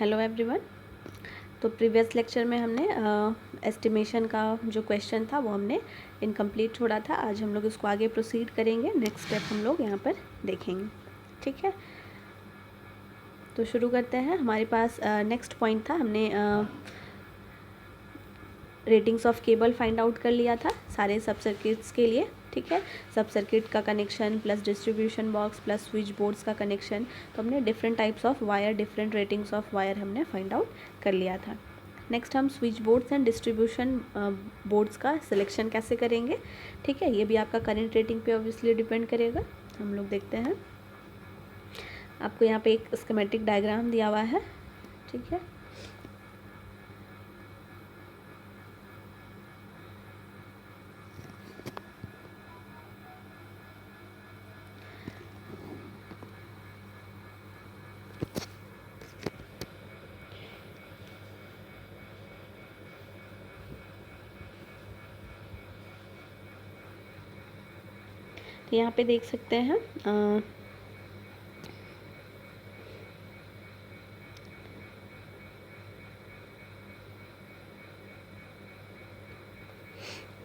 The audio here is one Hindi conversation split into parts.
Hello everyone. तो प्रीवियस लेक्चर में हमने एस्टिमेशन का जो क्वेश्चन था वो हमने इनकम्प्लीट छोड़ा था। आज हम लोग इसको आगे प्रोसीड करेंगे। नेक्स्ट स्टेप हम लोग यहाँ पर देखेंगे, ठीक है। तो शुरू करते हैं। हमारे पास नेक्स्ट पॉइंट था, हमने ratings of cable find out कर लिया था सारे सब सर्किट्स के लिए, ठीक है। सब सर्किट का connection plus distribution box plus switch boards का कनेक्शन, तो हमने different types of wire, different ratings of wire हमने फाइंड आउट कर लिया था। नेक्स्ट हम switch boards and distribution boards का सिलेक्शन कैसे करेंगे, ठीक है। ये भी आपका करंट रेटिंग पे ऑब्वियसली डिपेंड करेगा। हम लोग देखते हैं। आपको यहाँ पे एक स्कीमेटिक डायग्राम दिया हुआ है, ठीक है। यहाँ पे देख सकते हैं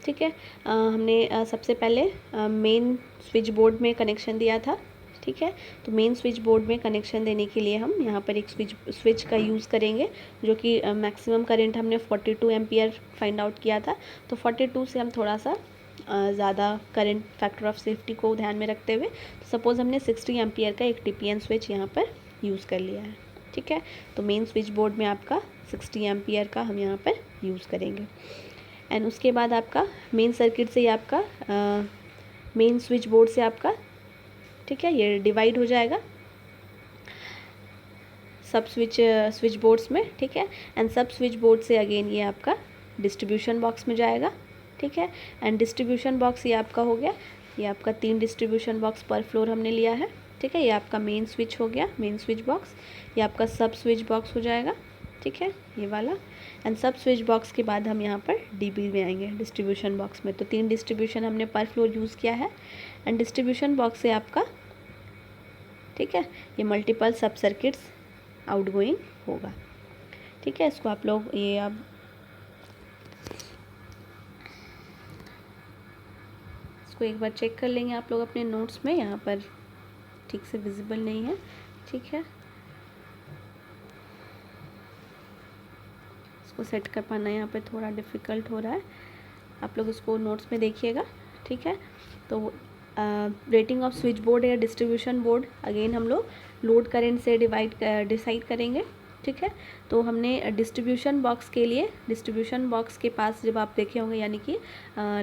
ठीक है। हमने सबसे पहले मेन स्विच बोर्ड में कनेक्शन दिया था, ठीक है। तो मेन स्विच बोर्ड में कनेक्शन देने के लिए हम यहाँ पर एक स्विच का यूज़ करेंगे, जो कि मैक्सिमम करंट हमने 42 एम्पियर फाइंड आउट किया था। तो 42 से हम थोड़ा सा ज़्यादा करंट फैक्टर ऑफ सेफ्टी को ध्यान में रखते हुए, तो सपोज़ हमने 60 एम्पियर का एक TPN स्विच यहाँ पर यूज़ कर लिया है, ठीक है। तो मेन स्विच बोर्ड में आपका 60 एम्पियर का हम यहाँ पर यूज़ करेंगे। एंड उसके बाद आपका मेन सर्किट से आपका मेन स्विच बोर्ड से आपका, ठीक है, ये डिवाइड हो जाएगा सब स्विच बोर्ड्स में, ठीक है। एंड सब स्विच बोर्ड से अगेन ये आपका डिस्ट्रीब्यूशन बॉक्स में जाएगा, ठीक है। एंड डिस्ट्रीब्यूशन बॉक्स ये आपका हो गया, ये आपका 3 डिस्ट्रीब्यूशन बॉक्स पर फ्लोर हमने लिया है, ठीक है। ये आपका मेन स्विच हो गया, मेन स्विच बॉक्स। ये आपका सब स्विच बॉक्स हो जाएगा, ठीक है, ये वाला। एंड सब स्विच बॉक्स के बाद हम यहाँ पर DB में आएंगे, डिस्ट्रीब्यूशन बॉक्स में। तो 3 डिस्ट्रीब्यूशन हमने पर फ्लोर यूज़ किया है। एंड डिस्ट्रीब्यूशन बॉक्स से आपका, ठीक है, ये मल्टीपल सब सर्किट्स आउटगोइंग होगा, ठीक है। इसको आप लोग ये अब इसको एक बार चेक कर लेंगे आप लोग अपने नोट्स में, यहाँ पर ठीक से विजिबल नहीं है, ठीक है। इसको सेट कर पाना यहाँ पे थोड़ा डिफ़िकल्ट हो रहा है, आप लोग इसको नोट्स में देखिएगा, ठीक है। तो रेटिंग ऑफ स्विच बोर्ड या डिस्ट्रीब्यूशन बोर्ड अगेन हम लोग लोड करंट से डिसाइड करेंगे, ठीक है। तो हमने डिस्ट्रीब्यूशन बॉक्स के लिए, डिस्ट्रीब्यूशन बॉक्स के पास जब आप देखे होंगे, यानी कि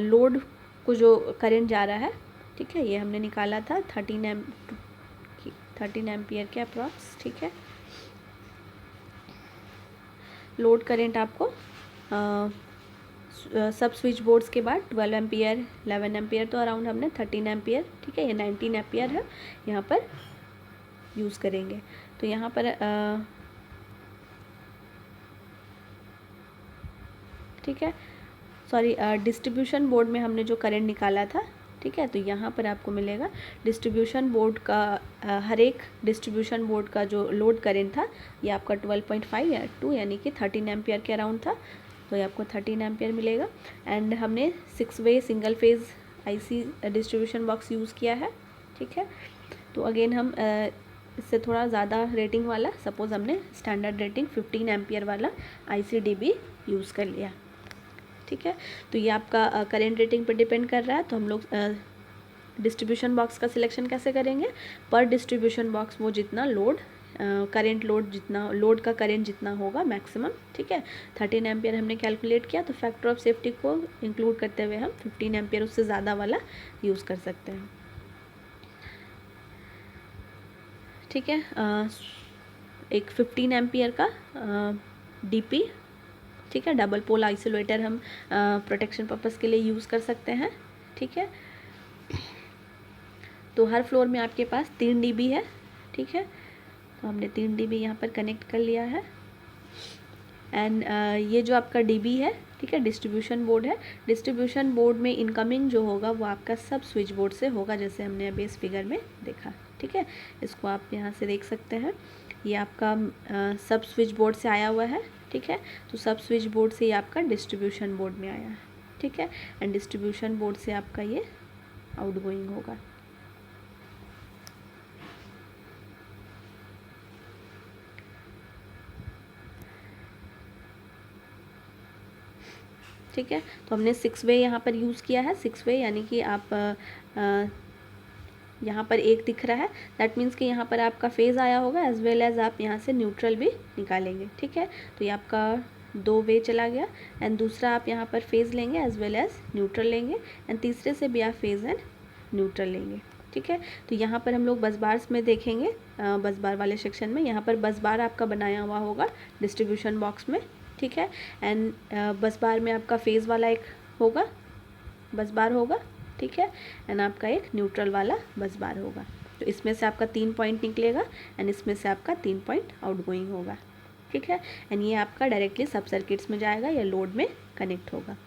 लोड को जो करंट जा रहा है, ठीक है, ये हमने निकाला था 13 एम्पियर के अप्रॉक्स, ठीक है। लोड करंट आपको सब स्विच बोर्ड्स के बाद 12 एम्पियर, 11 एम्पियर, तो अराउंड हमने 13 एम्पियर, ठीक है, ये 19 एम्पियर है, यहाँ पर यूज़ करेंगे। तो यहाँ पर ठीक है, सॉरी, डिस्ट्रीब्यूशन बोर्ड में हमने जो करंट निकाला था, ठीक है। तो यहाँ पर आपको मिलेगा डिस्ट्रीब्यूशन बोर्ड का हर एक डिस्ट्रीब्यूशन बोर्ड का जो लोड करंट था, ये आपका 12.5 या 2 यानी कि 13 एम्पियर के अराउंड था। तो ये आपको 13 एम्पियर मिलेगा। एंड हमने 6 way single phase IC distribution box use किया है, ठीक है। तो अगेन हम इससे थोड़ा ज़्यादा रेटिंग वाला, सपोज़ हमने स्टैंडर्ड रेटिंग 15 एम्पियर वाला IC/dB यूज़ कर लिया, ठीक है। तो ये आपका करंट रेटिंग पर डिपेंड कर रहा है। तो हम लोग डिस्ट्रीब्यूशन बॉक्स का सिलेक्शन कैसे करेंगे, पर डिस्ट्रीब्यूशन बॉक्स वो जितना लोड करंट लोड जितना लोड का करंट जितना होगा मैक्सिमम, ठीक है। 13 एम्पियर हमने कैलकुलेट किया, तो फैक्टर ऑफ सेफ्टी को इंक्लूड करते हुए हम 15 एम्पियर उससे ज़्यादा वाला यूज़ कर सकते हैं, ठीक है। एक 15 एम्पियर का DP, ठीक है, डबल पोल आइसोलेटर हम प्रोटेक्शन पर्पस के लिए यूज़ कर सकते हैं, ठीक है। तो हर फ्लोर में आपके पास 3 DB है, ठीक है। तो हमने 3 DB यहाँ पर कनेक्ट कर लिया है। एंड ये जो आपका DB है, ठीक है, डिस्ट्रीब्यूशन बोर्ड है। डिस्ट्रीब्यूशन बोर्ड में इनकमिंग जो होगा वो आपका सब स्विच बोर्ड से होगा, जैसे हमने अभी इस फिगर में देखा, ठीक है, इसको आप यहाँ से देख सकते हैं, ये आपका सब स्विच बोर्ड से आया हुआ है। ठीक है, तो सब स्विच बोर्ड से ये आपका डिस्ट्रीब्यूशन बोर्ड में आया है। ठीक है, एंड डिस्ट्रीब्यूशन बोर्ड से आपका ये आउटगोइंग होगा। ठीक है, तो हमने 6 वे यहाँ पर यूज़ किया है। 6 वे यानी कि आप यहाँ पर एक दिख रहा है, दैट मीन्स कि यहाँ पर आपका फेज़ आया होगा एज वेल एज आप यहाँ से न्यूट्रल भी निकालेंगे। ठीक है, तो ये आपका 2 वे चला गया, एंड दूसरा आप यहाँ पर फेज़ लेंगे एज वेल एज न्यूट्रल लेंगे, एंड तीसरे से भी आप फेज़ एंड न्यूट्रल लेंगे। ठीक है, तो यहाँ पर हम लोग बस बार्स में देखेंगे, बस बार वाले सेक्शन में यहाँ पर बस बार आपका बनाया हुआ होगा डिस्ट्रीब्यूशन बॉक्स में। ठीक है, एंड बस बार में आपका फेज़ वाला एक होगा, बस बार होगा। ठीक है, एंड आपका एक न्यूट्रल वाला बस बार होगा। तो इसमें से आपका 3 पॉइंट निकलेगा, एंड इसमें से आपका 3 पॉइंट आउटगोइंग होगा। ठीक है, एंड ये आपका डायरेक्टली सब सर्किट्स में जाएगा या लोड में कनेक्ट होगा।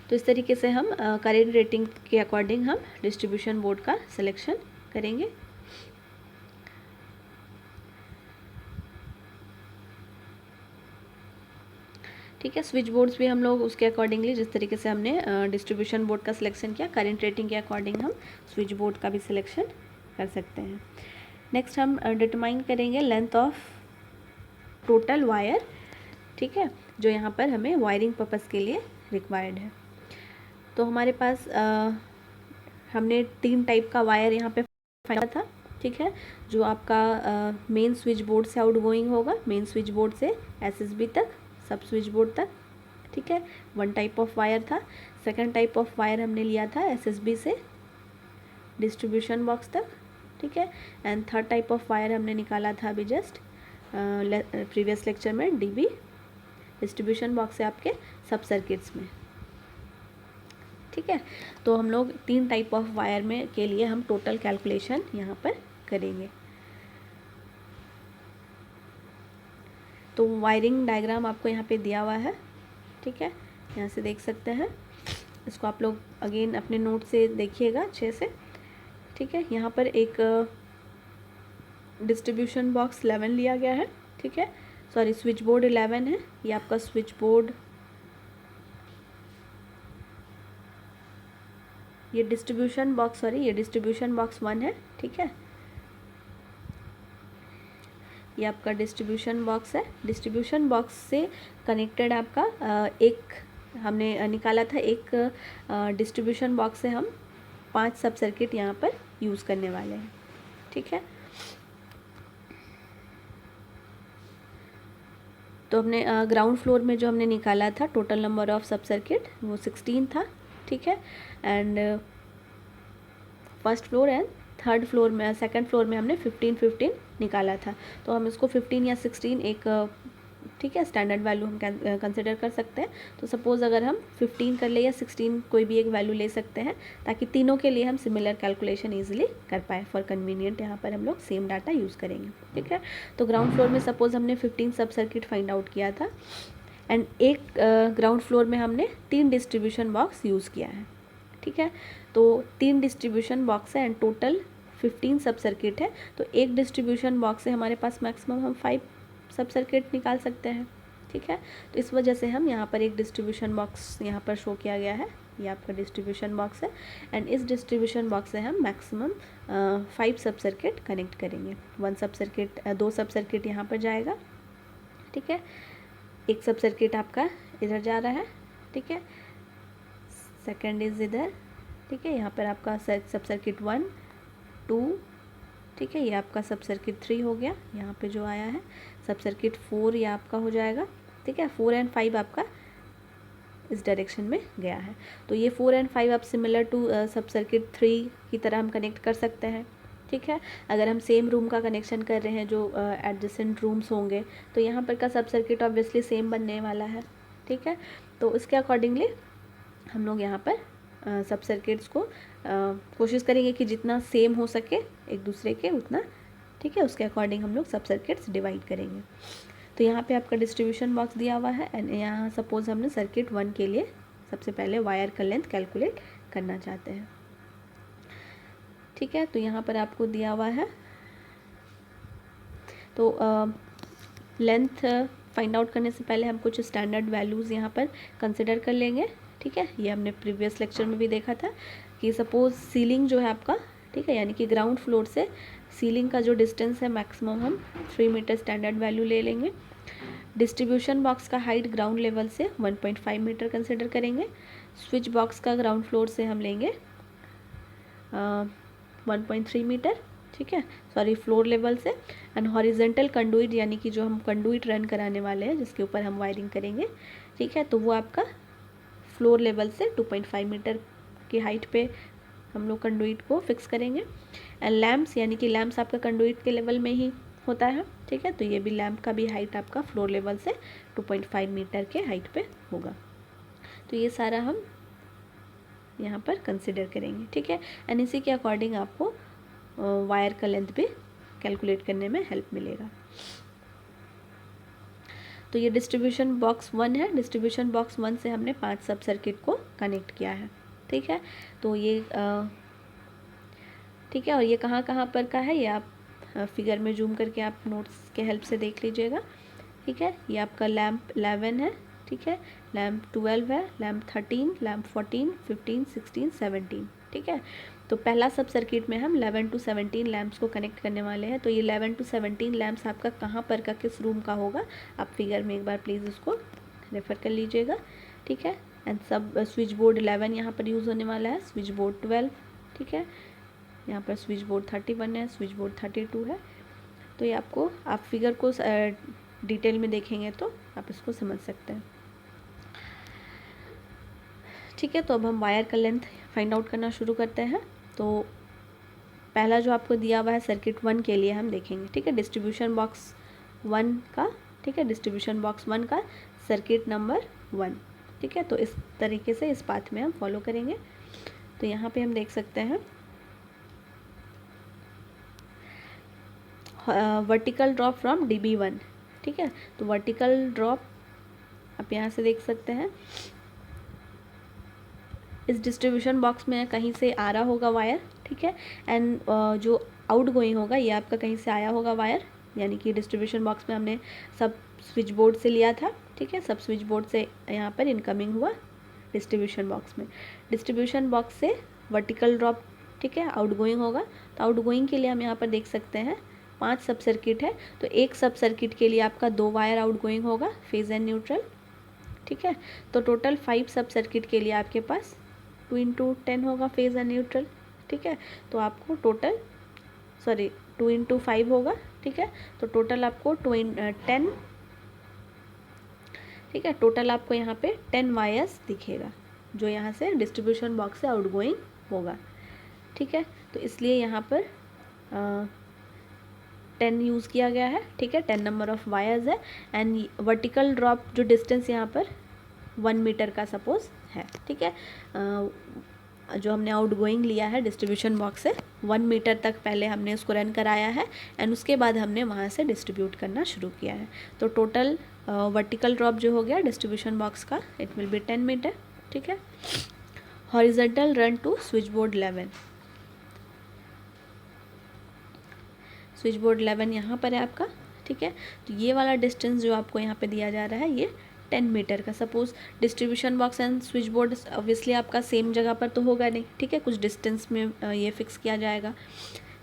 तो इस तरीके से हम करेंट रेटिंग के अकॉर्डिंग हम डिस्ट्रीब्यूशन बोर्ड का सिलेक्शन करेंगे। ठीक है, स्विच बोर्ड्स भी हम लोग उसके अकॉर्डिंगली, जिस तरीके से हमने डिस्ट्रीब्यूशन बोर्ड का सिलेक्शन किया, करंट रेटिंग के अकॉर्डिंग हम स्विच बोर्ड का भी सिलेक्शन कर सकते हैं। नेक्स्ट हम डिटरमाइन करेंगे लेंथ ऑफ टोटल वायर। ठीक है, जो यहाँ पर हमें वायरिंग पर्पज़ के लिए रिक्वायर्ड है। तो हमारे पास हमने 3 टाइप का वायर यहाँ पे फाइंड था। ठीक है, जो आपका मेन स्विच बोर्ड से आउटगोइंग होगा, मेन स्विच बोर्ड से एसएसबी तक, सब स्विच बोर्ड तक। ठीक है, 1 टाइप ऑफ वायर था। सेकंड टाइप ऑफ वायर हमने लिया था एसएसबी से डिस्ट्रीब्यूशन बॉक्स तक। ठीक है, and third type of wire हमने निकाला था अभी जस्ट प्रीवियस लेक्चर में, डीबी डिस्ट्रीब्यूशन बॉक्स से आपके सब सर्किट्स में। ठीक है, तो हम लोग 3 टाइप ऑफ वायर में के लिए हम टोटल कैलकुलेशन यहाँ पर करेंगे। तो वायरिंग डायग्राम आपको यहाँ पे दिया हुआ है। ठीक है, यहाँ से देख सकते हैं, इसको आप लोग अगेन अपने नोट से देखिएगा अच्छे से। ठीक है, यहाँ पर एक डिस्ट्रीब्यूशन बॉक्स 11 लिया गया है। ठीक है, सॉरी स्विच बोर्ड 11 है, ये आपका स्विच बोर्ड, ये डिस्ट्रीब्यूशन बॉक्स, सॉरी ये डिस्ट्रीब्यूशन बॉक्स 1 है। ठीक है, ये आपका डिस्ट्रीब्यूशन बॉक्स है। डिस्ट्रीब्यूशन बॉक्स से कनेक्टेड आपका एक हमने निकाला था, एक डिस्ट्रीब्यूशन बॉक्स से हम 5 सब सर्किट यहाँ पर यूज़ करने वाले हैं। ठीक है, तो हमने ग्राउंड फ्लोर में जो हमने निकाला था टोटल नंबर ऑफ सब सर्किट वो 16 था। ठीक है, and first floor and third floor में, सेकंड फ्लोर में हमने 15 निकाला था। तो हम इसको 15 या 16 एक ठीक है स्टैंडर्ड वैल्यू हम कंसिडर कर सकते हैं। तो सपोज़ अगर हम 15 कर ले या 16 कोई भी एक वैल्यू ले सकते हैं, ताकि तीनों के लिए हम सिमिलर कैलकुलेशन ईजिली कर पाए। फॉर कन्वीनियंट यहाँ पर हम लोग सेम डाटा यूज़ करेंगे। ठीक है, तो ग्राउंड फ्लोर में सपोज़ हमने 15 सब सर्किट फाइंड आउट किया था, एंड एक ग्राउंड फ्लोर में हमने 3 डिस्ट्रीब्यूशन बॉक्स यूज़ किया है। ठीक है, तो 3 डिस्ट्रीब्यूशन बॉक्स है एंड टोटल 15 सब सर्किट है। तो एक डिस्ट्रीब्यूशन बॉक्स से हमारे पास मैक्सिमम हम 5 सब सर्किट निकाल सकते हैं। ठीक है, तो इस वजह से हम यहाँ पर एक डिस्ट्रीब्यूशन बॉक्स यहाँ पर शो किया गया है, ये आपका डिस्ट्रीब्यूशन बॉक्स है, एंड इस डिस्ट्रीब्यूशन बॉक्स से हम मैक्सिमम 5 सब सर्किट कनेक्ट करेंगे। 1 सब सर्किट 2 सब सर्किट यहाँ पर जाएगा। ठीक है, एक सब सर्किट आपका इधर जा रहा है। ठीक है, सेकेंड इज इधर। ठीक है, यहाँ पर आपका सब सर्किट 1 2, ठीक है, ये आपका सब सर्किट 3 हो गया, यहाँ पे जो आया है सब सर्किट 4 ये आपका हो जाएगा। ठीक है, 4 एंड 5 आपका इस डायरेक्शन में गया है। तो ये 4 एंड 5 आप सिमिलर टू सब सर्किट 3 की तरह हम कनेक्ट कर सकते हैं। ठीक है, अगर हम सेम रूम का कनेक्शन कर रहे हैं जो एडजेसेंट रूम्स होंगे, तो यहाँ पर का सब सर्किट ऑब्वियसली सेम बनने वाला है। ठीक है, तो इसके अकॉर्डिंगली हम लोग यहाँ पर सब सर्किट्स को कोशिश करेंगे कि जितना सेम हो सके एक दूसरे के उतना। ठीक है, उसके अकॉर्डिंग हम लोग सब सर्किट्स डिवाइड करेंगे। तो यहाँ पे आपका डिस्ट्रीब्यूशन बॉक्स दिया हुआ है, एंड यहाँ सपोज हमने सर्किट 1 के लिए सबसे पहले वायर का लेंथ कैलकुलेट करना चाहते हैं। ठीक है। तो यहाँ पर आपको दिया हुआ है, तो लेंथ फाइंड आउट करने से पहले हम कुछ स्टैंडर्ड वैल्यूज़ यहाँ पर कंसिडर कर लेंगे। ठीक है, ये हमने प्रीवियस लेक्चर में भी देखा था कि सपोज़ सीलिंग जो है आपका, ठीक है, यानी कि ग्राउंड फ्लोर से सीलिंग का जो डिस्टेंस है मैक्सिमम हम 3 मीटर स्टैंडर्ड वैल्यू ले लेंगे। डिस्ट्रीब्यूशन बॉक्स का हाइट ग्राउंड लेवल से 1.5 मीटर कंसिडर करेंगे। स्विच बॉक्स का ग्राउंड फ्लोर से हम लेंगे 1.3 मीटर, ठीक है, सॉरी फ्लोर लेवल से। एंड हॉरिजेंटल कंडुइट यानी कि जो हम कंडुइट रन कराने वाले हैं जिसके ऊपर हम वायरिंग करेंगे, ठीक है, तो वो आपका फ्लोर लेवल से 2.5 मीटर की हाइट पे हम लोग कंडुइट को फिक्स करेंगे। एंड लैम्प्स यानी कि लैम्प्स आपका कंडुइट के लेवल में ही होता है, ठीक है, तो ये भी लैम्प का भी हाइट आपका फ्लोर लेवल से 2.5 मीटर के हाइट पे होगा। तो ये सारा हम यहाँ पर कंसिडर करेंगे, ठीक है। एंड इसी के अकॉर्डिंग आपको वायर का लेंथ भी कैलकुलेट करने में हेल्प मिलेगा। तो ये डिस्ट्रीब्यूशन बॉक्स 1 है। डिस्ट्रीब्यूशन बॉक्स 1 से हमने 5 सब सर्किट को कनेक्ट किया है, ठीक है। तो ये ठीक है, और ये कहाँ कहाँ पर का है ये आप फिगर में जूम करके आप नोट्स के हेल्प से देख लीजिएगा, ठीक है। ये आपका लैम्प 11 है, ठीक है, लैम्प 12 है, लैम्प 13, लैम्प 14, 15, 16, 17, ठीक है। तो पहला सब सर्किट में हम 11 to 17 लैम्प्स को कनेक्ट करने वाले हैं। तो ये 11 to 17 लैम्प्स आपका कहाँ पर का किस रूम का होगा, आप फिगर में एक बार प्लीज़ उसको रेफ़र कर लीजिएगा, ठीक है। एंड सब स्विच बोर्ड 11 यहाँ पर यूज़ होने वाला है, स्विच बोर्ड 12, ठीक है, यहाँ पर स्विच बोर्ड 31 है, स्विच बोर्ड 32 है। तो ये आपको, आप फिगर को डिटेल में देखेंगे तो आप इसको समझ सकते हैं, ठीक है। तो अब हम वायर का लेंथ फाइंड आउट करना शुरू करते हैं। तो पहला जो आपको दिया हुआ है सर्किट 1 के लिए हम देखेंगे, ठीक है, डिस्ट्रीब्यूशन बॉक्स 1 का, ठीक है, डिस्ट्रीब्यूशन बॉक्स 1 का सर्किट नंबर 1, ठीक है। तो इस तरीके से इस पाथ में हम फॉलो करेंगे। तो यहाँ पे हम देख सकते हैं वर्टिकल ड्रॉप फ्रॉम DB1, ठीक है। तो वर्टिकल ड्रॉप आप यहाँ से देख सकते हैं, इस डिस्ट्रीब्यूशन बॉक्स में कहीं से आ रहा होगा वायर, ठीक है। एंड जो आउट गोइंग होगा ये आपका कहीं से आया होगा वायर, यानी कि डिस्ट्रीब्यूशन बॉक्स में हमने सब स्विच बोर्ड से लिया था, ठीक है, सब स्विच बोर्ड से यहाँ पर इनकमिंग हुआ डिस्ट्रीब्यूशन बॉक्स में। डिस्ट्रीब्यूशन बॉक्स से वर्टिकल ड्रॉप, ठीक है, आउट गोइंग होगा। तो आउट गोइंग के लिए हम यहाँ पर देख सकते हैं 5 सब सर्किट है। तो एक सब सर्किट के लिए आपका 2 वायर आउट गोइंग होगा, फेज एंड न्यूट्रल, ठीक है। तो टोटल 5 सब सर्किट के लिए आपके पास 2 into 10 होगा फेज एंड न्यूट्रल, ठीक है। तो आपको टोटल 2 into 5 होगा, ठीक है। तो टोटल आपको 10, ठीक है, टोटल आपको यहाँ पे 10 वायर्स दिखेगा जो यहाँ से डिस्ट्रीब्यूशन बॉक्स से आउट गोइंग होगा, ठीक है। तो इसलिए यहाँ पर 10 यूज़ किया गया है, ठीक है, 10 नंबर ऑफ वायर्स है। एंड वर्टिकल ड्रॉप जो डिस्टेंस यहाँ पर 1 मीटर का सपोज है, ठीक है, जो हमने आउट गोइंग लिया है डिस्ट्रीब्यूशन बॉक्स से 1 मीटर तक पहले हमने उसको रन कराया है एंड उसके बाद हमने वहाँ से डिस्ट्रीब्यूट करना शुरू किया है। तो टोटल वर्टिकल ड्रॉप जो हो गया डिस्ट्रीब्यूशन बॉक्स का, इट विल बी 10 मीटर, ठीक है। Horizontal run to switchboard 11, switchboard 11 यहाँ पर है आपका, ठीक है। तो ये वाला डिस्टेंस जो आपको यहाँ पे दिया जा रहा है ये 10 मीटर का। Suppose distribution box and switch board obviously आपका सेम जगह पर तो होगा नहीं, ठीक है, कुछ डिस्टेंस में ये फिक्स किया जाएगा,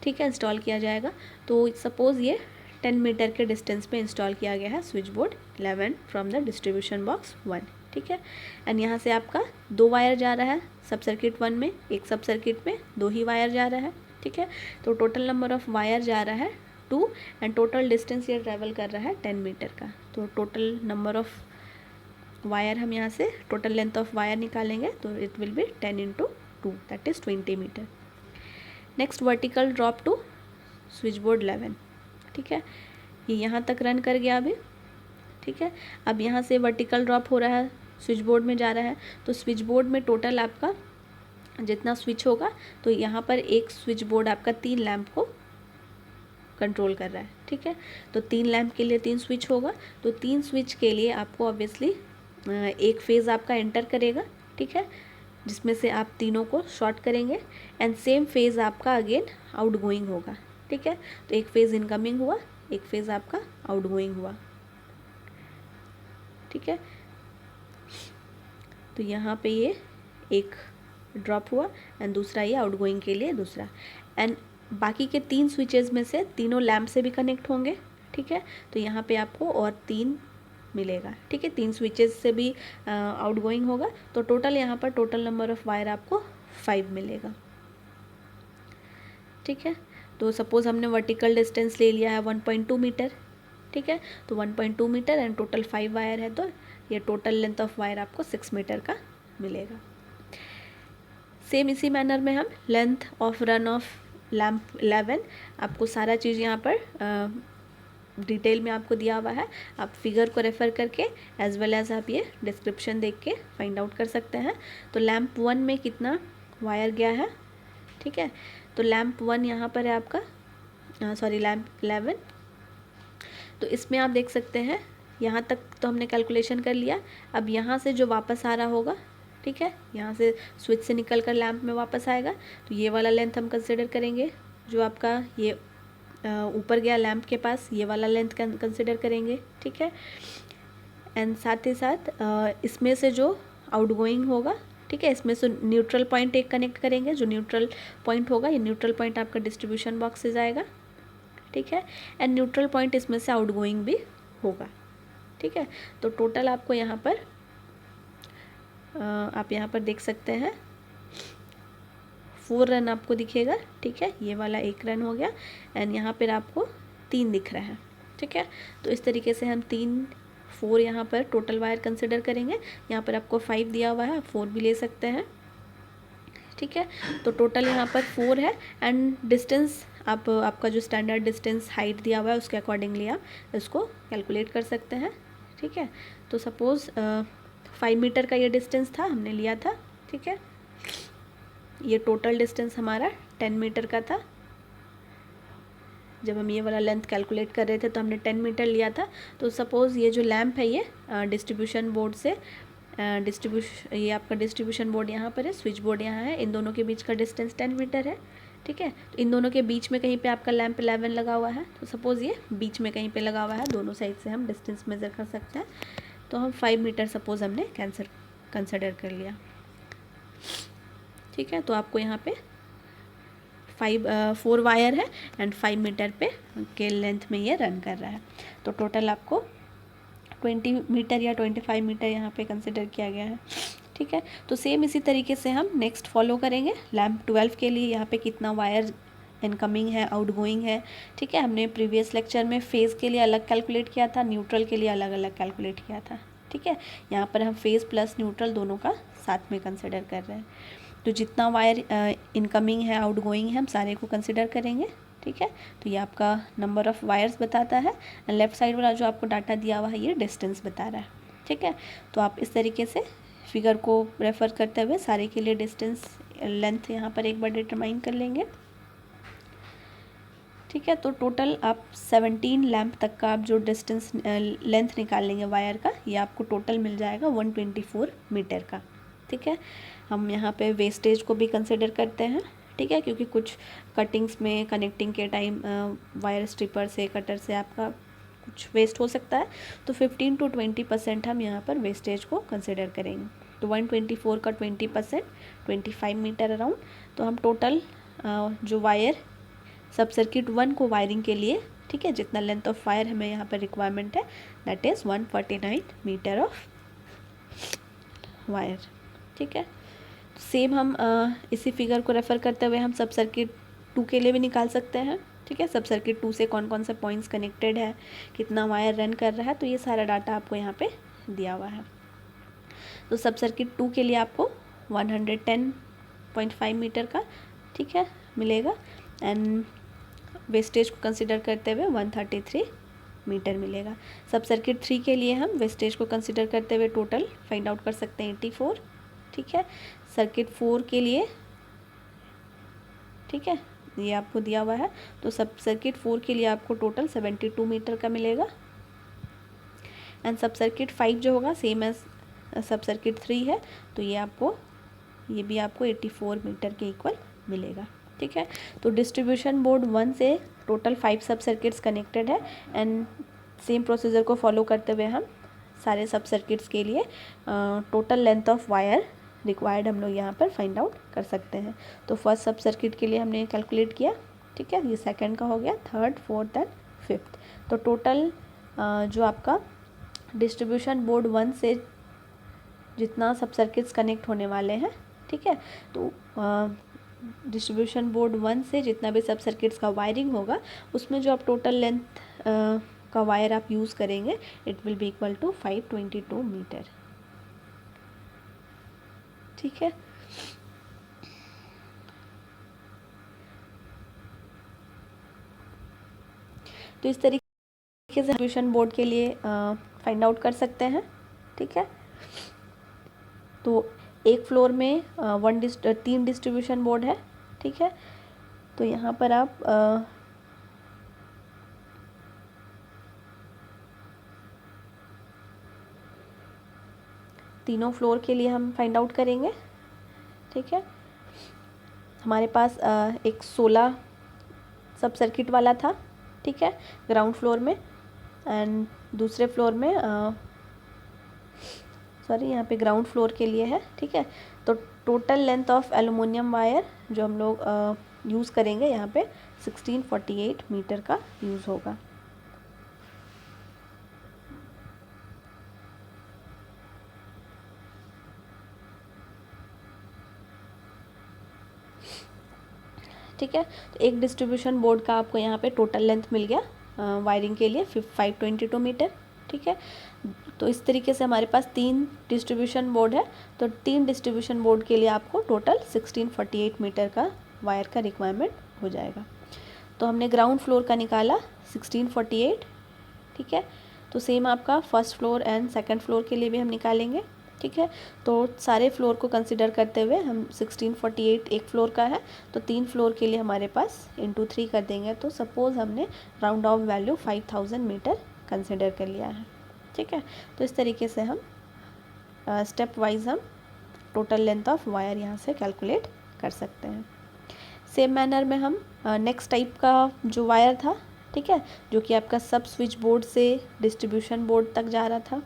ठीक है, इंस्टॉल किया जाएगा। तो सपोज़ ये 10 मीटर के डिस्टेंस पे इंस्टॉल किया गया है switch board 11 from the distribution box 1, ठीक है। एंड यहाँ से आपका 2 वायर जा रहा है सब सर्किट 1 में, एक सब सर्किट में 2 ही वायर जा रहा है, ठीक है। तो टोटल नंबर ऑफ वायर जा रहा है 2 एंड टोटल डिस्टेंस ये ट्रैवल कर रहा है 10 मीटर का। तो टोटल नंबर ऑफ वायर हम यहाँ से टोटल लेंथ ऑफ वायर निकालेंगे तो it will be 10 into 2 that is 20 meter. Next vertical drop to switchboard 11, ठीक है, ये यहाँ तक रन कर गया अभी, ठीक है। अब यहाँ से वर्टिकल ड्रॉप हो रहा है स्विच बोर्ड में जा रहा है। तो स्विच बोर्ड में टोटल आपका जितना स्विच होगा, तो यहाँ पर एक स्विच बोर्ड आपका 3 लैंप को कंट्रोल कर रहा है, ठीक है। तो 3 लैंप के लिए 3 स्विच होगा। तो 3 स्विच के लिए आपको ऑब्वियसली एक फेज़ आपका एंटर करेगा, ठीक है, जिसमें से आप तीनों को शॉर्ट करेंगे एंड सेम फेज़ आपका अगेन आउटगोइंग होगा, ठीक है। तो एक फेज़ इनकमिंग हुआ, एक फेज़ आपका आउटगोइंग हुआ, ठीक है। तो यहाँ पे ये एक ड्रॉप हुआ एंड दूसरा ये आउटगोइंग के लिए दूसरा, एंड बाकी के 3 स्विचेस में से तीनों लैम्प से भी कनेक्ट होंगे, ठीक है। तो यहाँ पे आपको और 3 मिलेगा, ठीक है। 3 स्विचेस से भी आउटगोइंग होगा, तो टोटल यहाँ पर टोटल नंबर ऑफ़ वायर आपको 5 मिलेगा, ठीक है। तो सपोज़ हमने वर्टिकल डिस्टेंस ले लिया है 1.2 मीटर, ठीक है। तो 1.2 मीटर एंड टोटल 5 वायर है, तो ये टोटल लेंथ ऑफ वायर आपको 6 मीटर का मिलेगा। सेम इसी मैनर में हम length of run of lamp 11, आपको सारा चीज़ यहाँ पर डिटेल में आपको दिया हुआ है, आप फिगर को रेफ़र करके एज वेल एज आप ये डिस्क्रिप्शन देख के फाइंड आउट कर सकते हैं। तो लैम्प 1 में कितना वायर गया है, ठीक है। तो लैम्प 1 यहाँ पर है आपका, लैम्प 11। तो इसमें आप देख सकते हैं यहाँ तक तो हमने कैलकुलेशन कर लिया। अब यहाँ से जो वापस आ रहा होगा, ठीक है, यहाँ से स्विच से निकल कर लैम्प में वापस आएगा, तो ये वाला लेंथ हम कंसिडर करेंगे, जो आपका ये ऊपर गया लैम्प के पास, ये वाला लेंथ कंसिडर करेंगे, ठीक है। एंड साथ ही साथ इसमें से जो आउटगोइंग होगा, ठीक है, इसमें से न्यूट्रल पॉइंट एक कनेक्ट करेंगे, जो न्यूट्रल पॉइंट होगा, ये न्यूट्रल पॉइंट आपका डिस्ट्रीब्यूशन बॉक्स से जाएगा, ठीक है। एंड न्यूट्रल पॉइंट इसमें से आउटगोइंग भी होगा, ठीक है। तो टोटल आपको यहाँ पर आप यहाँ पर देख सकते हैं 4 रन आपको दिखेगा, ठीक है। ये वाला 1 रन हो गया एंड यहाँ पर आपको 3 दिख रहा है, ठीक है। तो इस तरीके से हम 4 यहाँ पर टोटल वायर कंसिडर करेंगे। यहाँ पर आपको 5 दिया हुआ है, आप 4 भी ले सकते हैं, ठीक है। तो टोटल यहाँ पर 4 है एंड डिस्टेंस आपका जो स्टैंडर्ड डिस्टेंस हाइट दिया हुआ है उसके अकॉर्डिंगली आप इसको कैलकुलेट कर सकते हैं, ठीक है। तो सपोज़ 5 मीटर का ये डिस्टेंस था, हमने लिया था, ठीक है। ये टोटल डिस्टेंस हमारा 10 मीटर का था। जब हम ये वाला लेंथ कैलकुलेट कर रहे थे तो हमने 10 मीटर लिया था। तो सपोज़ ये जो लैम्प है ये डिस्ट्रीब्यूशन बोर्ड से ये आपका डिस्ट्रीब्यूशन बोर्ड यहाँ पर है, स्विच बोर्ड यहाँ है, इन दोनों के बीच का डिस्टेंस 10 मीटर है, ठीक है। तो इन दोनों के बीच में कहीं पे आपका लैम्प 11 लगा हुआ है, तो सपोज़ ये बीच में कहीं पे लगा हुआ है, दोनों साइड से हम डिस्टेंस मेज़र कर सकते हैं। तो हम 5 मीटर सपोज़ हमने कंसिडर कर लिया, ठीक है। तो आपको यहाँ पे 4 वायर है एंड 5 मीटर पे के लेंथ में ये रन कर रहा है। तो टोटल आपको 20 मीटर या 25 मीटर यहाँ पे कंसिडर किया गया है, ठीक है। तो सेम इसी तरीके से हम नेक्स्ट फॉलो करेंगे। लैम्प 12 के लिए यहाँ पे कितना वायर इनकमिंग है, आउटगोइंग है, ठीक है। हमने प्रीवियस लेक्चर में फेज़ के लिए अलग कैलकुलेट किया था, न्यूट्रल के लिए अलग अलग कैलकुलेट किया था, ठीक है। यहाँ पर हम फेज़ प्लस न्यूट्रल दोनों का साथ में कंसिडर कर रहे हैं। तो जितना वायर इनकमिंग है, आउटगोइंग है, हम सारे को कंसिडर करेंगे, ठीक है। तो ये आपका नंबर ऑफ़ वायर्स बताता है एंड लेफ़्ट साइड वाला जो आपको डाटा दिया हुआ है ये डिस्टेंस बता रहा है, ठीक है। तो आप इस तरीके से फिगर को रेफ़र करते हुए सारे के लिए डिस्टेंस लेंथ यहाँ पर एक बार डिटरमाइन कर लेंगे, ठीक है। तो टोटल आप 17 लैम्प तक का आप जो डिस्टेंस लेंथ निकाल लेंगे वायर का, ये आपको टोटल मिल जाएगा 124 मीटर का, ठीक है। हम यहाँ पे वेस्टेज को भी कंसिडर करते हैं, ठीक है, क्योंकि कुछ कटिंग्स में कनेक्टिंग के टाइम वायर स्ट्रिपर से, कटर से आपका कुछ वेस्ट हो सकता है, तो 15 to 20% हम यहाँ पर वेस्टेज को कंसिडर करेंगे। तो 124 का 20% 25 मीटर अराउंड। तो हम टोटल जो वायर सब सर्किट 1 को वायरिंग के लिए, ठीक है, जितना लेंथ ऑफ वायर हमें यहाँ पर रिक्वायरमेंट है that is 149 meter of wire, ठीक है। सेम हम इसी फिगर को रेफ़र करते हुए हम सब सर्किट 2 के लिए भी निकाल सकते हैं, ठीक है। सब सर्किट 2 से कौन कौन से पॉइंट्स कनेक्टेड है, कितना वायर रन कर रहा है, तो ये सारा डाटा आपको यहाँ पे दिया हुआ है। तो सब सर्किट 2 के लिए आपको 110.5 मीटर का, ठीक है, मिलेगा एंड वेस्टेज को कंसिडर करते हुए 133 मीटर मिलेगा। सब सर्किट 3 के लिए हम वेस्टेज को कंसिडर करते हुए टोटल फाइंड आउट कर सकते हैं 84, ठीक है। सर्किट 4 के लिए, ठीक है, ये आपको दिया हुआ है। तो सब सर्किट 4 के लिए आपको टोटल 72 मीटर का मिलेगा एंड सब सर्किट 5 जो होगा सेम एज सब सर्किट 3 है, तो ये आपको ये भी आपको 84 मीटर के इक्वल मिलेगा। ठीक है, तो डिस्ट्रीब्यूशन बोर्ड 1 से टोटल 5 सब सर्किट्स कनेक्टेड है एंड सेम प्रोसीजर को फॉलो करते हुए हम सारे सब सर्किट्स के लिए total length of wire required हम लोग यहाँ पर फाइंड आउट कर सकते हैं। तो फर्स्ट सब सर्किट के लिए हमने कैलकुलेट किया। ठीक है, ये सेकंड का हो गया, थर्ड, फोर्थ एंड फिफ्थ। तो टोटल जो आपका डिस्ट्रीब्यूशन बोर्ड 1 से जितना सब सर्किट्स कनेक्ट होने वाले हैं, ठीक है, तो डिस्ट्रीब्यूशन बोर्ड 1 से जितना भी सब सर्किट्स का वायरिंग होगा उसमें जो आप टोटल लेंथ का वायर आप यूज़ करेंगे it will be equal to 522 meter. ठीक है, तो इस तरीके से डिस्ट्रीब्यूशन बोर्ड के लिए फाइंड आउट कर सकते हैं। ठीक है, तो एक फ्लोर में 3 डिस्ट्रीब्यूशन बोर्ड है। ठीक है, तो यहाँ पर आप तीनों फ्लोर के लिए हम फाइंड आउट करेंगे। ठीक है, हमारे पास एक 16 सब सर्किट वाला था। ठीक है, ग्राउंड फ्लोर में एंड दूसरे फ्लोर में यहाँ पे ग्राउंड फ्लोर के लिए है। ठीक है, तो total length of aluminium wire जो हम लोग यूज़ करेंगे यहाँ पे 1648 मीटर का यूज़ होगा। ठीक है, तो एक डिस्ट्रीब्यूशन बोर्ड का आपको यहाँ पे टोटल लेंथ मिल गया वायरिंग के लिए 522 मीटर। ठीक है, तो इस तरीके से हमारे पास 3 डिस्ट्रीब्यूशन बोर्ड है, तो 3 डिस्ट्रीब्यूशन बोर्ड के लिए आपको टोटल 1648 मीटर का वायर का रिक्वायरमेंट हो जाएगा। तो हमने ग्राउंड फ्लोर का निकाला 1648। ठीक है, तो सेम आपका first floor and second floor के लिए भी हम निकालेंगे। ठीक है, तो सारे फ्लोर को कंसिडर करते हुए हम 1648 एक फ्लोर का है, तो 3 फ्लोर के लिए हमारे पास इंटू 3 कर देंगे, तो सपोज़ हमने round off value 5000 meter consider कर लिया है। ठीक है, तो इस तरीके से हम स्टेप वाइज हम टोटल लेंथ ऑफ वायर यहाँ से कैलकुलेट कर सकते हैं। सेम मैनर में हम नेक्स्ट टाइप का जो वायर था, ठीक है, जो कि आपका सब स्विच बोर्ड से डिस्ट्रीब्यूशन बोर्ड तक जा रहा था।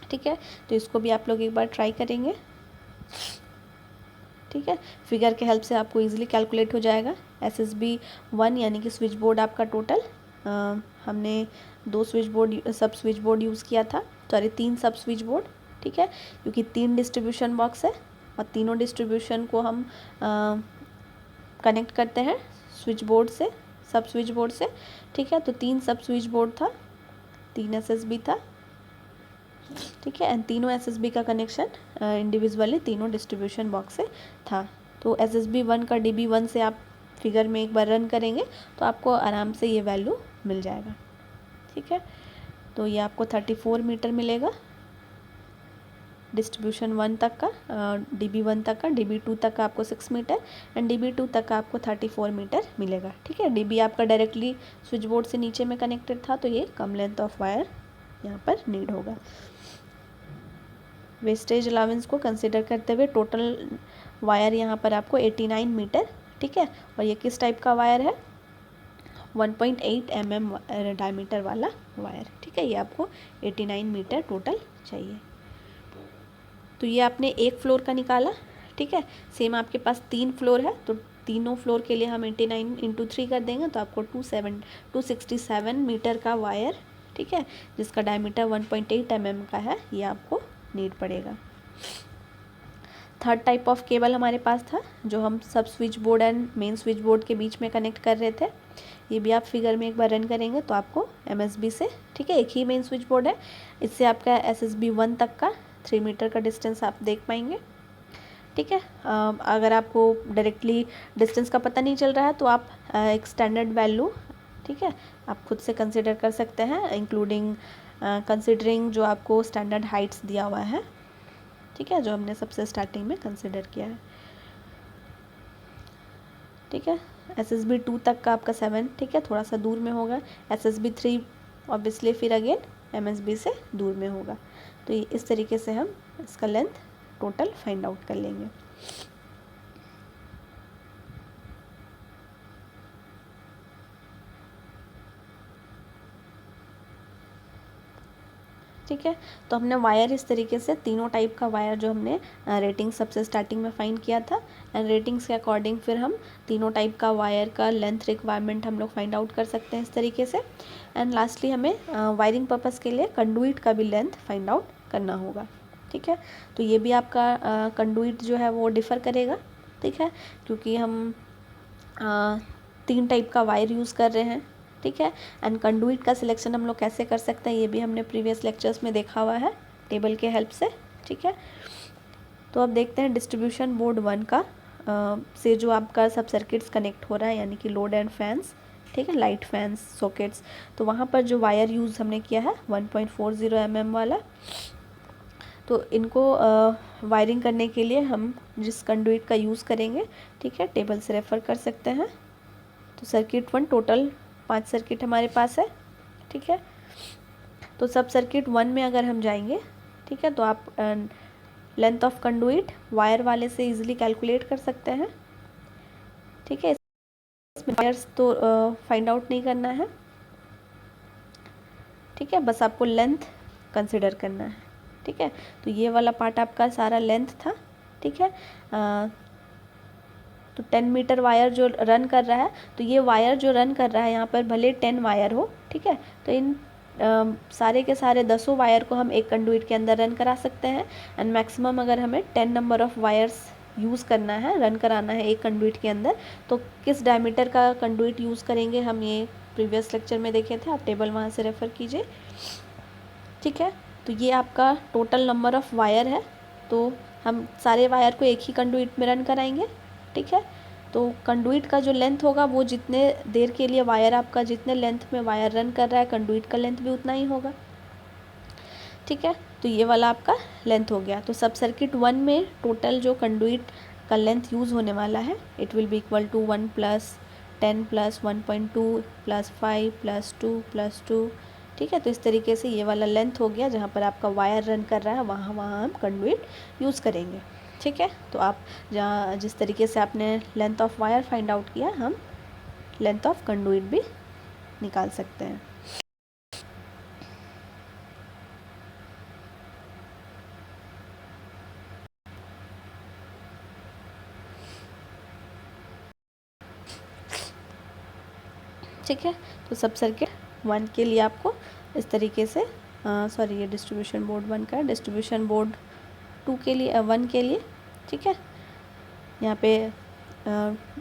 ठीक है, तो इसको भी आप लोग एक बार ट्राई करेंगे। ठीक है, फिगर के हेल्प से आपको इजीली कैलकुलेट हो जाएगा। SSB 1 यानी कि स्विच बोर्ड आपका टोटल हमने 2 स्विच बोर्ड सब स्विच बोर्ड यूज़ किया था, 3 सब स्विच बोर्ड। ठीक है, क्योंकि 3 डिस्ट्रीब्यूशन बॉक्स है और तीनों डिस्ट्रीब्यूशन को हम कनेक्ट करते हैं स्विच बोर्ड से, सब स्विच बोर्ड से। ठीक है, तो 3 सब स्विच बोर्ड था, 3 SSB था। ठीक है, एंड तीनों SSB का कनेक्शन इंडिविजुअली तीनों डिस्ट्रीब्यूशन बॉक्स से था। तो SSB 1 का DB1 से आप फिगर में एक बार रन करेंगे तो आपको आराम से ये वैल्यू मिल जाएगा। ठीक है, तो ये आपको 34 मीटर मिलेगा डिस्ट्रीब्यूशन 1 तक का, DB1 तक का, DB2 तक का आपको 6 मीटर एंड DB2 तक का आपको 34 मीटर मिलेगा। ठीक है, DB आपका डायरेक्टली स्विच बोर्ड से नीचे में कनेक्टेड था, तो ये कम लेंथ ऑफ वायर यहाँ पर नीड होगा। वेस्टेज अलाउंस को कंसिडर करते हुए टोटल वायर यहाँ पर आपको 89 मीटर। ठीक है, और ये किस टाइप का वायर है, 1.8 mm डायमीटर वाला वायर। ठीक है, ये आपको 89 मीटर टोटल चाहिए। तो ये आपने एक फ्लोर का निकाला। ठीक है, सेम आपके पास 3 फ्लोर है, तो तीनों फ्लोर के लिए हम 89 इंटू 3 कर देंगे, तो आपको 267 मीटर का वायर, ठीक है, जिसका डायमीटर 1.8 mm का है, ये आपको नीड पड़ेगा। थर्ड टाइप ऑफ केबल हमारे पास था जो हम सब switch board and main switch board के बीच में कनेक्ट कर रहे थे। ये भी आप फिगर में एक बार रन करेंगे तो आपको MSB से, ठीक है, एक ही मेन स्विच बोर्ड है, इससे आपका SSB 1 तक का 3 मीटर का डिस्टेंस आप देख पाएंगे। ठीक है, अगर आपको डायरेक्टली डिस्टेंस का पता नहीं चल रहा है तो आप एक स्टैंडर्ड वैल्यू, ठीक है, आप खुद से कंसिडर कर सकते हैं, इंक्लूडिंग कंसिडरिंग जो आपको स्टैंडर्ड हाइट्स दिया हुआ है। ठीक है, जो हमने सबसे स्टार्टिंग में कंसिडर किया है। ठीक है, SSB 2 तक का आपका 7, ठीक है, थोड़ा सा दूर में होगा। SSB 3 ऑब्वियसली फिर अगेन MSB से दूर में होगा। तो इस तरीके से हम इसका लेंथ टोटल फाइंड आउट कर लेंगे। ठीक है, तो हमने वायर इस तरीके से तीनों टाइप का वायर जो हमने रेटिंग सबसे स्टार्टिंग में फाइंड किया था, एंड रेटिंग्स के अकॉर्डिंग फिर हम तीनों टाइप का वायर का लेंथ रिक्वायरमेंट हम लोग फाइंड आउट कर सकते हैं इस तरीके से। एंड लास्टली हमें वायरिंग पर्पज़ के लिए कंडुइट का भी लेंथ फाइंड आउट करना होगा। ठीक है, तो ये भी आपका कंडुइट जो है वो डिफ़र करेगा। ठीक है, क्योंकि हम 3 टाइप का वायर यूज़ कर रहे हैं। ठीक है, एंड कंडुइट का सिलेक्शन हम लोग कैसे कर सकते हैं ये भी हमने प्रीवियस लेक्चर्स में देखा हुआ है टेबल के हेल्प से। ठीक है, तो अब देखते हैं डिस्ट्रीब्यूशन बोर्ड 1 का से जो आपका सब सर्किट्स कनेक्ट हो रहा है, यानी कि लोड एंड फैंस। ठीक है, लाइट फैंस सॉकेट्स, तो वहाँ पर जो वायर यूज़ हमने किया है 1.40 mm वाला। तो इनको वायरिंग करने के लिए हम जिस कंडुइट का यूज़ करेंगे, ठीक है, टेबल से रेफ़र कर सकते हैं। तो सर्किट 1 टोटल 5 सर्किट हमारे पास है। ठीक है, तो सब सर्किट 1 में अगर हम जाएंगे, ठीक है, तो आप लेंथ ऑफ कंडुइट वायर वाले से इजीली कैलकुलेट कर सकते हैं। ठीक है, इसमें वायर्स तो फाइंड आउट नहीं करना है। ठीक है, बस आपको लेंथ कंसिडर करना है। ठीक है, तो ये वाला पार्ट आपका सारा लेंथ था। ठीक है, तो 10 मीटर वायर जो रन कर रहा है, तो ये वायर जो रन कर रहा है यहाँ पर भले 10 वायर हो, ठीक है, तो इन सारे के सारे 10 वायर को हम एक कंडुइट के अंदर रन करा सकते हैं। एंड मैक्सिमम अगर हमें 10 नंबर ऑफ़ वायर्स यूज़ करना है, रन कराना है एक कंडुइट के अंदर, तो किस डायमीटर का कंडुइट यूज़ करेंगे हम ये प्रीवियस लेक्चर में देखे थे, आप टेबल वहाँ से रेफ़र कीजिए। ठीक है, तो ये आपका टोटल नंबर ऑफ़ वायर है, तो हम सारे वायर को एक ही कंडुइट में रन कराएंगे। ठीक है, तो कंडुइट का जो लेंथ होगा वो जितने देर के लिए वायर आपका जितने लेंथ में वायर रन कर रहा है, कंडुइट का लेंथ भी उतना ही होगा। ठीक है, तो ये वाला आपका लेंथ हो गया। तो सब सर्किट 1 में टोटल जो कंडुइट का लेंथ यूज़ होने वाला है, it will be equal to 1 + 10 + 1.2 + 5 + 2 + 2। ठीक है, तो इस तरीके से ये वाला लेंथ हो गया, जहाँ पर आपका वायर रन कर रहा है वहाँ हम कंडुइट यूज़ करेंगे। ठीक है, तो आप जहाँ जिस तरीके से आपने length of wire find out किया, हम लेंथ ऑफ कंडुइट भी निकाल सकते हैं। ठीक है, तो सब सर्किट 1 के लिए आपको इस तरीके से सॉरी ये डिस्ट्रीब्यूशन बोर्ड 1 का, डिस्ट्रीब्यूशन बोर्ड 2 के लिए 1 के लिए। ठीक है, यहाँ पे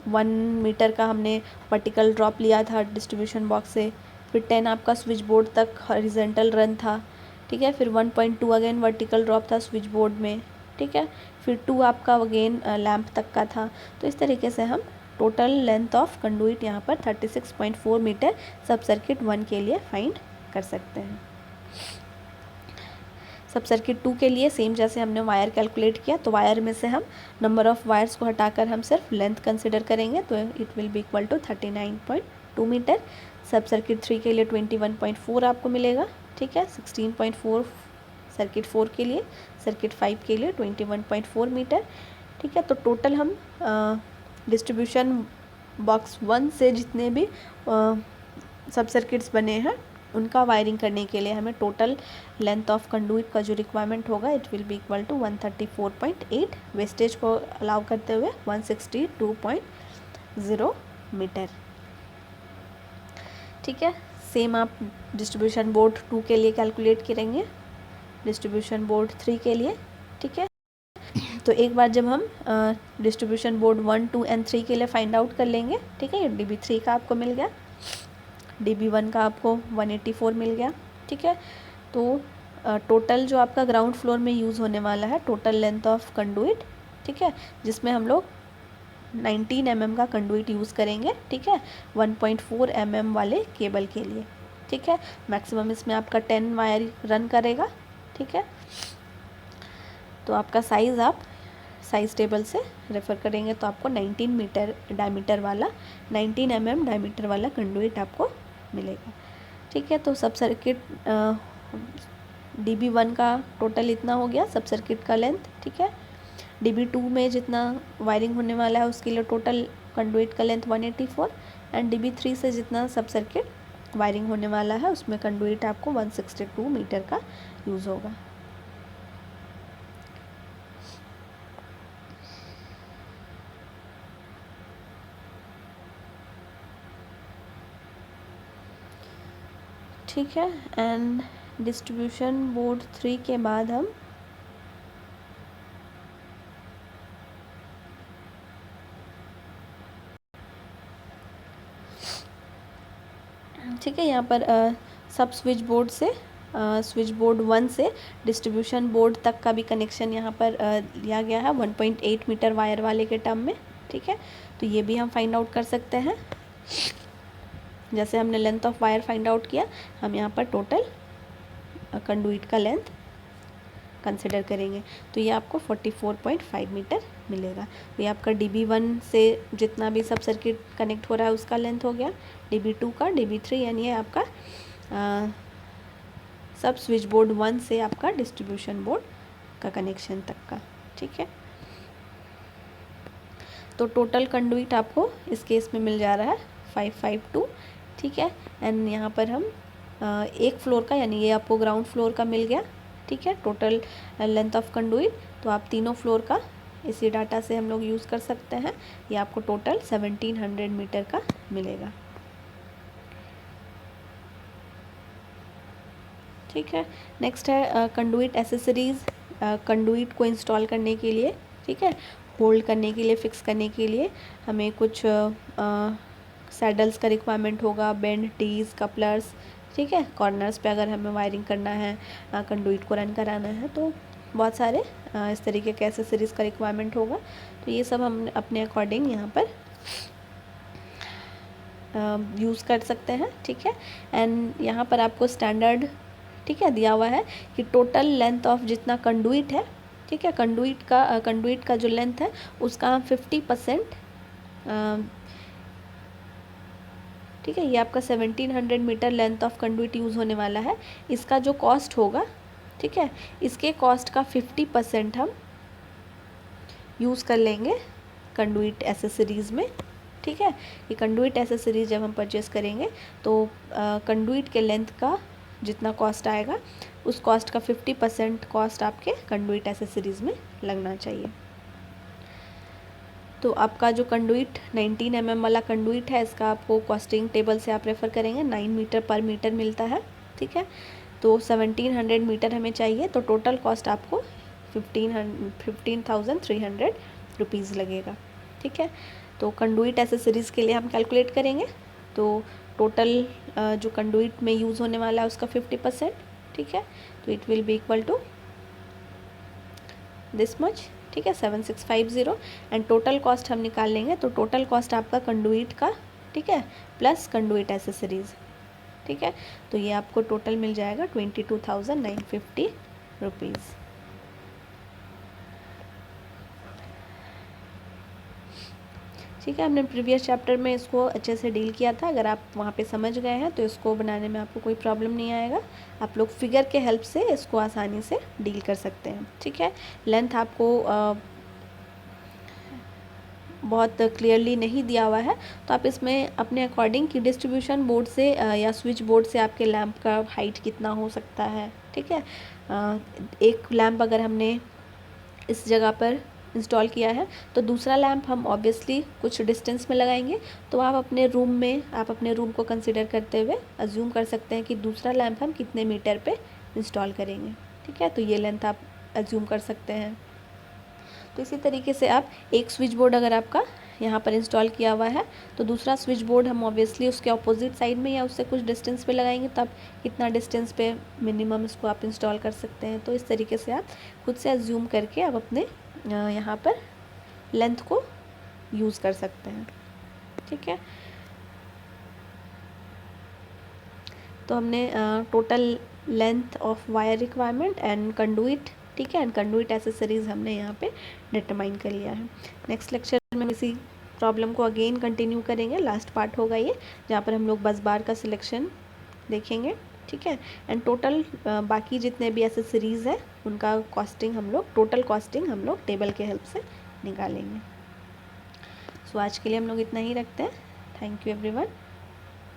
1 मीटर का हमने वर्टिकल ड्रॉप लिया था डिस्ट्रीब्यूशन बॉक्स से, फिर 10 आपका स्विच बोर्ड तक हॉरिजॉन्टल रन था। ठीक है, फिर 1.2 अगेन वर्टिकल ड्रॉप था स्विच बोर्ड में। ठीक है, फिर 2 आपका अगेन लैंप तक का था। तो इस तरीके से हम टोटल लेंथ ऑफ कंडुइट यहाँ पर 36.4 मीटर सब सर्किट 1 के लिए फाइंड कर सकते हैं। सब सर्किट 2 के लिए सेम जैसे हमने वायर कैलकुलेट किया, तो वायर में से हम नंबर ऑफ़ वायर्स को हटाकर हम सिर्फ लेंथ कंसिडर करेंगे, तो it will be equal to 39.2 metre. Sub circuit 3 के लिए 21.4 आपको मिलेगा। ठीक है, 16.4 सर्किट 4 के लिए, सर्किट 5 के लिए 21.4 मीटर। ठीक है, तो टोटल हम डिस्ट्रीब्यूशन बॉक्स 1 से जितने भी सब सर्किट्स बने हैं उनका वायरिंग करने के लिए हमें टोटल लेंथ ऑफ कंडुइट का जो रिक्वायरमेंट होगा, it will be equal to 134.8, wastage को अलाउ करते हुए 162.0 मीटर। ठीक है, सेम आप डिस्ट्रीब्यूशन बोर्ड 2 के लिए कैलकुलेट करेंगे, डिस्ट्रीब्यूशन बोर्ड 3 के लिए। ठीक है, तो एक बार जब हम डिस्ट्रीब्यूशन बोर्ड 1, 2 एंड 3 के लिए फाइंड आउट कर लेंगे, ठीक है, DB3 का आपको मिल गया, DB1 का आपको 184 मिल गया। ठीक है, तो टोटल जो आपका ग्राउंड फ्लोर में यूज़ होने वाला है टोटल लेंथ ऑफ कंडुइट, ठीक है, जिसमें हम लोग 19 mm का कंडुइट यूज़ करेंगे। ठीक है, 1.4 mm वाले केबल के लिए। ठीक है, मैक्सिमम इसमें आपका 10 वायर रन करेगा। ठीक है, तो आपका साइज़ आप साइज़ टेबल से रेफ़र करेंगे तो आपको 19 मीटर डायमीटर वाला 19 mm डायमीटर वाला कंडुइट आपको मिलेगा। ठीक है, तो सब सर्किट DB1 का टोटल इतना हो गया सब सर्किट का लेंथ। ठीक है, DB2 में जितना वायरिंग होने वाला है उसके लिए टोटल कंडुइट का लेंथ 184 एंड DB3 से जितना सब सर्किट वायरिंग होने वाला है उसमें कंडुइट आपको 162 मीटर का यूज़ होगा। ठीक है, एंड डिस्ट्रीब्यूशन बोर्ड 3 के बाद हम ठीक है यहाँ पर सब स्विच बोर्ड से स्विच बोर्ड 1 से डिस्ट्रीब्यूशन बोर्ड तक का भी कनेक्शन यहाँ पर लिया गया है 1.8 मीटर वायर वाले के टर्म में। ठीक है, तो ये भी हम फाइंड आउट कर सकते हैं। जैसे हमने length of wire find out किया, हम यहाँ पर टोटल कंडुइट का लेंथ कंसिडर करेंगे तो ये आपको 44.5 मीटर मिलेगा। तो ये आपका DB1 से जितना भी सब सर्किट कनेक्ट हो रहा है उसका लेंथ हो गया, DB2 का, DB3 यानी ये आपका सब स्विच बोर्ड 1 से आपका डिस्ट्रीब्यूशन बोर्ड का कनेक्शन तक का। ठीक है, तो टोटल कंडुइट आपको इस केस में मिल जा रहा है 552। ठीक है, एंड यहाँ पर हम एक फ्लोर का यानी ये आपको ग्राउंड फ्लोर का मिल गया। ठीक है, टोटल लेंथ ऑफ कंडुइट, तो आप तीनों फ्लोर का इसी डाटा से हम लोग यूज़ कर सकते हैं। ये आपको टोटल 1700 मीटर का मिलेगा। ठीक है, नेक्स्ट है कंडुइट एसेसरीज़। कंडुइट को इंस्टॉल करने के लिए, ठीक है, होल्ड करने के लिए, फिक्स करने के लिए हमें कुछ सैडल्स का रिक्वायरमेंट होगा, बेंड टीज, कपलर्स। ठीक है, कॉर्नर्स पे अगर हमें वायरिंग करना है, कंडुइट को रन कराना है तो बहुत सारे इस तरीके के एसेसरीज़ का रिक्वायरमेंट होगा। तो ये सब हम अपने अकॉर्डिंग यहाँ पर यूज़ कर सकते हैं। ठीक है, एंड यहाँ पर आपको स्टैंडर्ड, ठीक है, दिया हुआ है कि टोटल लेंथ ऑफ जितना कंडुइट है, ठीक है, कंडुइट का जो लेंथ है उसका हम 50%, ठीक है, ये आपका 1700 metre length of conduit use होने वाला है। इसका जो कॉस्ट होगा, ठीक है, इसके कॉस्ट का 50% हम यूज़ कर लेंगे कंडुइट एसेसरीज़ में। ठीक है, ये कंडुइट एसेसरीज जब हम परचेस करेंगे तो कंडुइट के लेंथ का जितना कॉस्ट आएगा उस कॉस्ट का 50% कॉस्ट आपके कंडुइट एसेसरीज़ में लगना चाहिए। तो आपका जो कंडुइट 19 mm वाला कंडुइट है, इसका आपको कॉस्टिंग टेबल से आप रेफ़र करेंगे, 9 मीटर पर मीटर मिलता है। ठीक है, तो 1700 मीटर हमें चाहिए, तो टोटल कॉस्ट आपको 15,300 रुपीज़ लगेगा। ठीक है, तो कंडुइट एसेसरीज़ के लिए हम कैलकुलेट करेंगे तो टोटल जो कंडुइट में यूज़ होने वाला है उसका 50%। ठीक है, तो it will be equal to this much. ठीक है, 7650 एंड टोटल कॉस्ट हम निकाल लेंगे तो टोटल कॉस्ट आपका कंडुइट का, ठीक है, प्लस कंडुइट एसेसरीज़। ठीक है, तो ये आपको टोटल मिल जाएगा 22,950 रुपीज़। ठीक है, हमने प्रीवियस चैप्टर में इसको अच्छे से डील किया था। अगर आप वहाँ पे समझ गए हैं तो इसको बनाने में आपको कोई प्रॉब्लम नहीं आएगा। आप लोग फिगर के हेल्प से इसको आसानी से डील कर सकते हैं। ठीक है, लेंथ आपको बहुत क्लियरली नहीं दिया हुआ है तो आप इसमें अपने अकॉर्डिंग कि डिस्ट्रीब्यूशन बोर्ड से या स्विच बोर्ड से आपके लैंप का हाइट कितना हो सकता है। ठीक है, एक लैंप अगर हमने इस जगह पर इंस्टॉल किया है तो दूसरा लैंप हम ऑब्वियसली कुछ डिस्टेंस में लगाएंगे, तो आप अपने रूम को कंसिडर करते हुए अज्यूम कर सकते हैं कि दूसरा लैंप हम कितने मीटर पे इंस्टॉल करेंगे। ठीक है, तो ये लेंथ आप अज्यूम कर सकते हैं। तो इसी तरीके से आप एक स्विच बोर्ड अगर आपका यहाँ पर इंस्टॉल किया हुआ है तो दूसरा स्विच बोर्ड हम ऑब्वियसली उसके अपोजिट साइड में या उससे कुछ डिस्टेंस पे लगाएंगे, तो आप कितना डिस्टेंस पे मिनिमम इसको आप इंस्टॉल कर सकते हैं। तो इस तरीके से आप खुद से अज्यूम करके आप अपने यहाँ पर लेंथ को यूज़ कर सकते हैं। ठीक है, तो हमने total length of wire requirement and conduit, ठीक है, एंड कंडुइट एसेसरीज़ हमने यहाँ पे डिटरमाइन कर लिया है। नेक्स्ट लेक्चर में इसी प्रॉब्लम को अगेन कंटिन्यू करेंगे। लास्ट पार्ट होगा ये, जहाँ पर हम लोग बस बार का सिलेक्शन देखेंगे। ठीक है। एंड टोटल बाकी जितने भी एसेसरीज़ है उनका कॉस्टिंग हम लोग, टोटल कॉस्टिंग हम लोग टेबल के हेल्प से निकालेंगे। सो आज के लिए हम लोग इतना ही रखते हैं। Thank you everyone.